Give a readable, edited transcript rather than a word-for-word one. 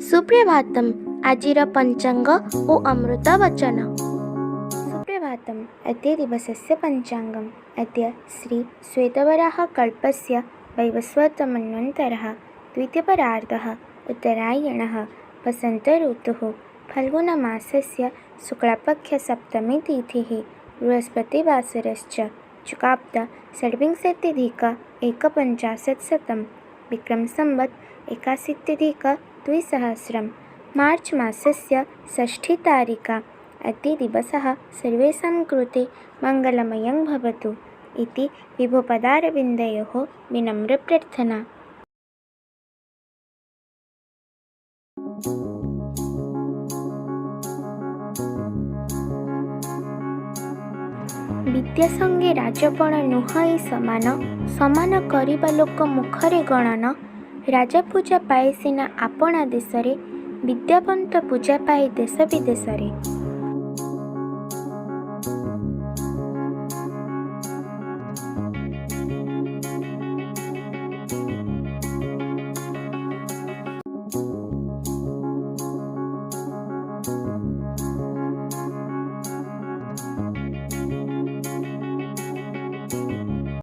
सुप्रभातम आजिर पंचांग ओ अमृत वचन। सुप्रभातम अद्य दिवसस्य पञ्चाङ्गम्। अद्य श्री श्वेतवराह कल्पस्य वैवस्वतमन्वन्तरः द्वितीयपरार्धः उत्तरायणः वसन्त ऋतुः फाल्गुनमासस्य शुक्लपक्षसप्तमी तिथिः बृहस्पतिवासरश्च चुकाब्द षड्विंशत्यधिक एकपञ्चाशत्शतं विक्रमसंवत् 81-द्विसहस्रं मार्च् मासस्य षष्ठीतारिका। अद्य दिवसः सर्वेषां कृते मङ्गलमयं भवतु इति विभुपदारविन्दयोः विनम्रप्रार्थना। विद्या संगे राजपण नुहई समान करिबा लोक मुखरे गणन। राजा पूजा पाए सिना आपणा देशरे, विद्यावंत पूजा पाए देश विदेशरे।